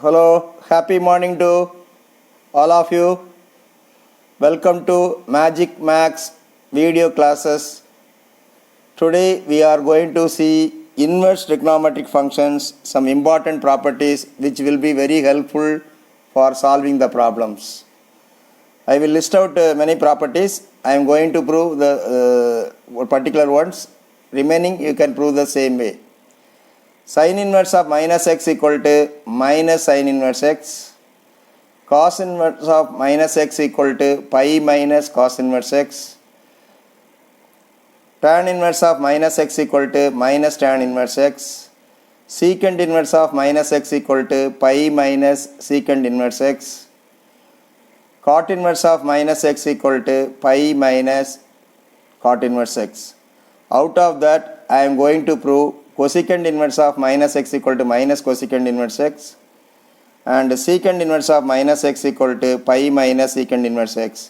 Hello, happy morning to all of you. Welcome to Magic Max video classes. Today we are going to see inverse trigonometric functions, some important properties which will be very helpful for solving the problems. I will list out many properties. I am going to prove the particular ones. Remaining you can prove the same way. Sin inverse of minus x equal to minus sin inverse x. Cos inverse of minus x equal to pi minus cos inverse x. Tan inverse of minus x equal to minus tan inverse x. Secant inverse of minus x equal to pi minus secant inverse x. Cot inverse of minus x equal to pi minus cot inverse x. Out of that, I am going to prove cosecant inverse of minus x equal to minus cosecant inverse x and secant inverse of minus x equal to pi minus secant inverse x.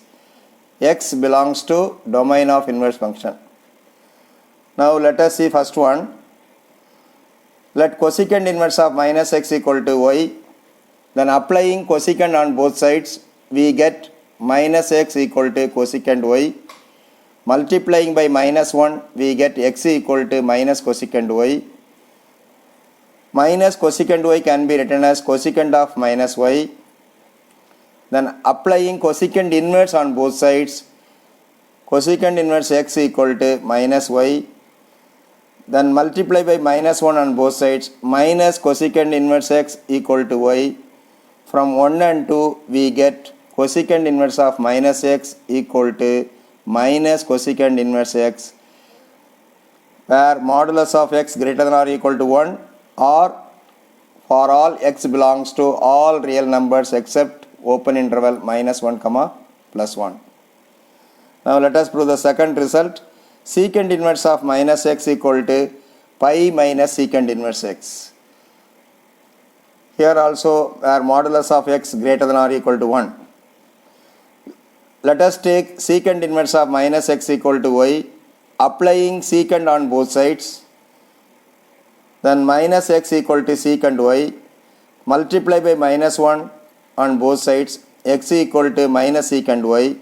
X belongs to domain of inverse function. Now let us see first one. Let cosecant inverse of minus x equal to y. Then applying cosecant on both sides, we get minus x equal to cosecant y. Multiplying by minus 1, we get x equal to minus cosecant y. Minus cosecant y can be written as cosecant of minus y. Then applying cosecant inverse on both sides, cosecant inverse x equal to minus y. Then multiply by minus 1 on both sides, minus cosecant inverse x equal to y. From 1 and 2, we get cosecant inverse of minus x equal to minus cosecant inverse x, where modulus of x greater than or equal to 1 or for all x belongs to all real numbers except open interval minus 1 comma plus 1. Now let us prove the second result. Secant inverse of minus x equal to pi minus secant inverse x. Here also where modulus of x greater than or equal to 1. Let us take secant inverse of minus x equal to y, applying secant on both sides. Then minus x equal to secant y, multiply by minus 1 on both sides, x equal to minus secant y.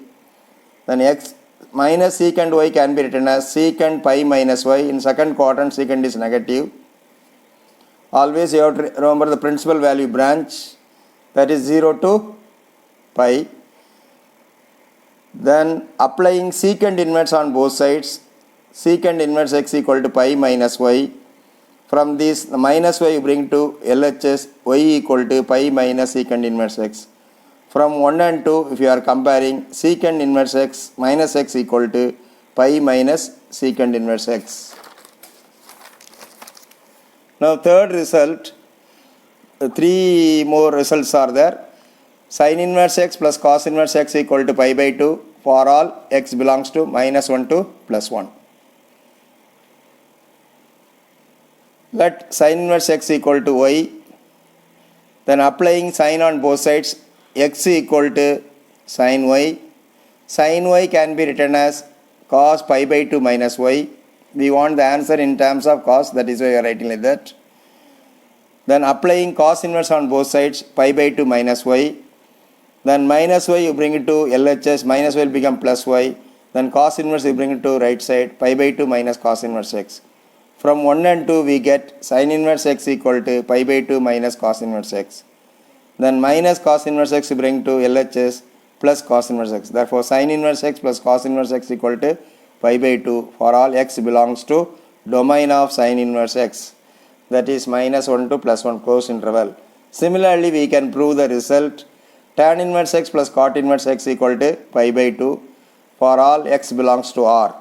Then x minus secant y can be written as secant pi minus y. In second quadrant, secant is negative. Always you have to remember the principal value branch, that is 0 to pi. Then applying secant inverse on both sides, secant inverse x equal to pi minus y. From this the minus y you bring to LHS, y equal to pi minus secant inverse x. From 1 and 2, if you are comparing, secant inverse x minus x equal to pi minus secant inverse x. Now third result, three more results are there. Sin inverse x plus cos inverse x equal to pi by 2 for all x belongs to minus 1 to plus 1. Let sin inverse x equal to y. Then applying sin on both sides, x equal to sin y. Sin y can be written as cos pi by 2 minus y. We want the answer in terms of cos, that is why we are writing like that. Then applying cos inverse on both sides, pi by 2 minus y. Then minus y you bring it to LHS, minus y will become plus y. Then cos inverse you bring it to right side, pi by 2 minus cos inverse x. From 1 and 2 we get sin inverse x equal to pi by 2 minus cos inverse x. Then minus cos inverse x you bring to LHS plus cos inverse x. Therefore sin inverse x plus cos inverse x equal to pi by 2 for all x belongs to domain of sin inverse x, that is minus 1 to plus 1 closed interval. Similarly we can prove the result tan inverse x plus cot inverse x equal to pi by 2 for all x belongs to R.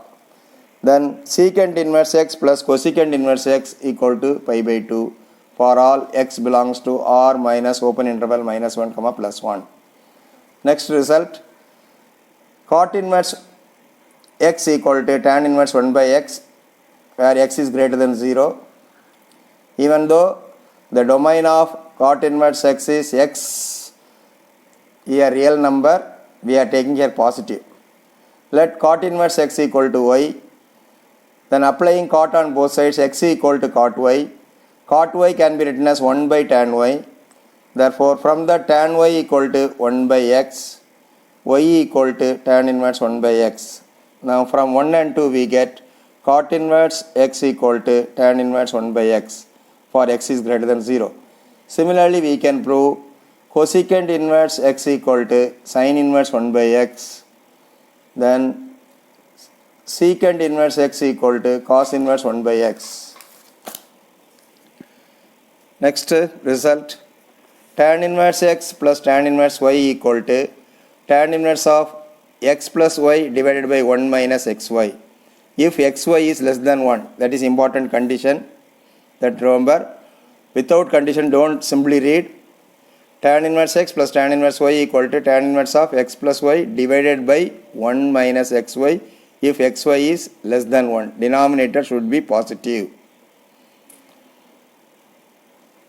Then secant inverse x plus cosecant inverse x equal to pi by 2 for all x belongs to R minus open interval minus 1 comma plus 1. Next result, cot inverse x equal to tan inverse 1 by x, where x is greater than 0. Even though the domain of cot inverse x is x, a real number, we are taking here positive. Let cot inverse x equal to y. Then applying cot on both sides, x equal to cot y. Cot y can be written as 1 by tan y. Therefore, from the tan y equal to 1 by x, y equal to tan inverse 1 by x. Now, from 1 and 2 we get cot inverse x equal to tan inverse 1 by x for x is greater than 0. Similarly, we can prove cosecant inverse x equal to sin inverse 1 by x. Then secant inverse x equal to cos inverse 1 by x. Next result, tan inverse x plus tan inverse y equal to tan inverse of x plus y divided by 1 minus xy. If xy is less than 1, that is important condition, that remember. Without condition, don't simply read. Tan inverse x plus tan inverse y equal to tan inverse of x plus y divided by 1 minus xy if xy is less than 1. Denominator should be positive.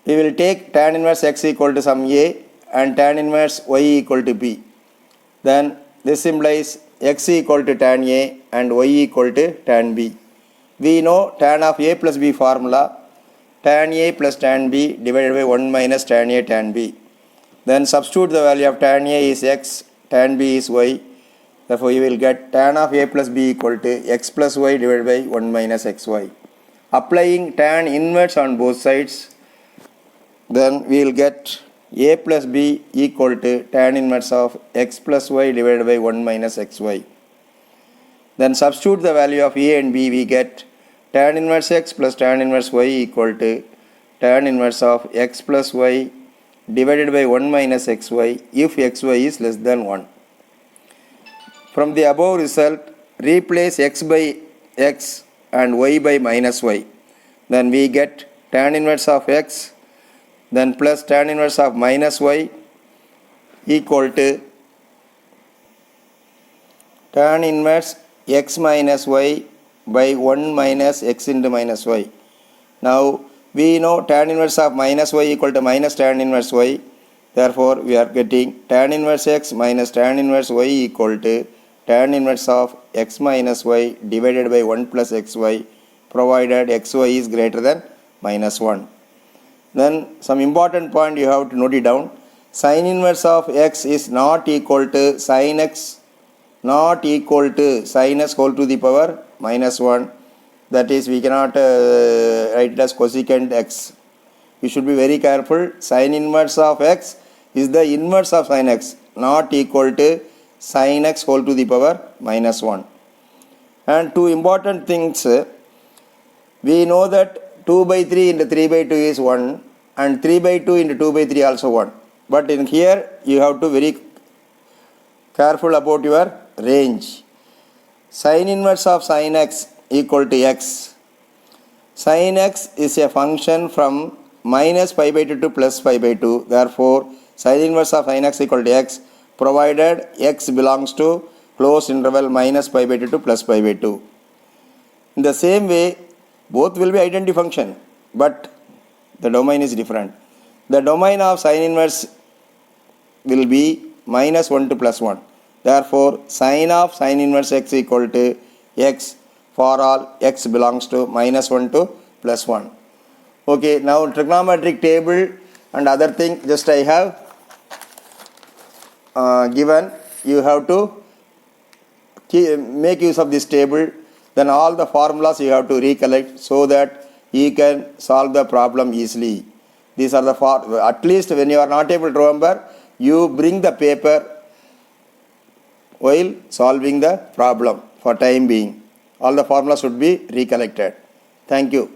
We will take tan inverse x equal to some a and tan inverse y equal to b. Then this implies x equal to tan a and y equal to tan b. We know tan of a plus b formula, tan a plus tan b divided by 1 minus tan a tan b. Then substitute the value of tan a is x, tan b is y. Therefore, you will get tan of a plus b equal to x plus y divided by 1 minus xy. Applying tan inverse on both sides, then we will get a plus b equal to tan inverse of x plus y divided by 1 minus xy. Then substitute the value of a and b, we get tan inverse x plus tan inverse y equal to tan inverse of x plus y divided by 1 minus xy if xy is less than 1. From the above result, replace x by x and y by minus y. Then we get tan inverse of x, then plus tan inverse of minus y equal to tan inverse x minus y by 1 minus x into minus y. Now, we know tan inverse of minus y equal to minus tan inverse y. Therefore, we are getting tan inverse x minus tan inverse y equal to tan inverse of x minus y divided by 1 plus xy, provided xy is greater than minus 1. Then some important point you have to note it down. Sin inverse of x is not equal to sin x, not equal to sin x whole to the power minus 1. That is, we cannot write it as cosecant x. You should be very careful. Sin inverse of x is the inverse of sin x, not equal to sin x whole to the power minus 1. And two important things, we know that 2 by 3 into 3 by 2 is 1 and 3 by 2 into 2 by 3 also 1. But in here you have to very careful about your range. Sin inverse of sin x equal to x. Sin x is a function from minus pi by 2 to plus pi by 2. Therefore, sin inverse of sin x equal to x, provided x belongs to closed interval minus pi by 2 to plus pi by 2. In the same way, both will be identity function, but the domain is different. The domain of sin inverse will be minus 1 to plus 1. Therefore, sin of sin inverse x equal to x for all x belongs to minus 1 to plus 1. Okay, now trigonometric table and other thing just I have given. You have to make use of this table. Then all the formulas you have to recollect so that you can solve the problem easily. These are the at least when you are not able to remember, you bring the paper while solving the problem for time being. All the formulas should be recollected. Thank you.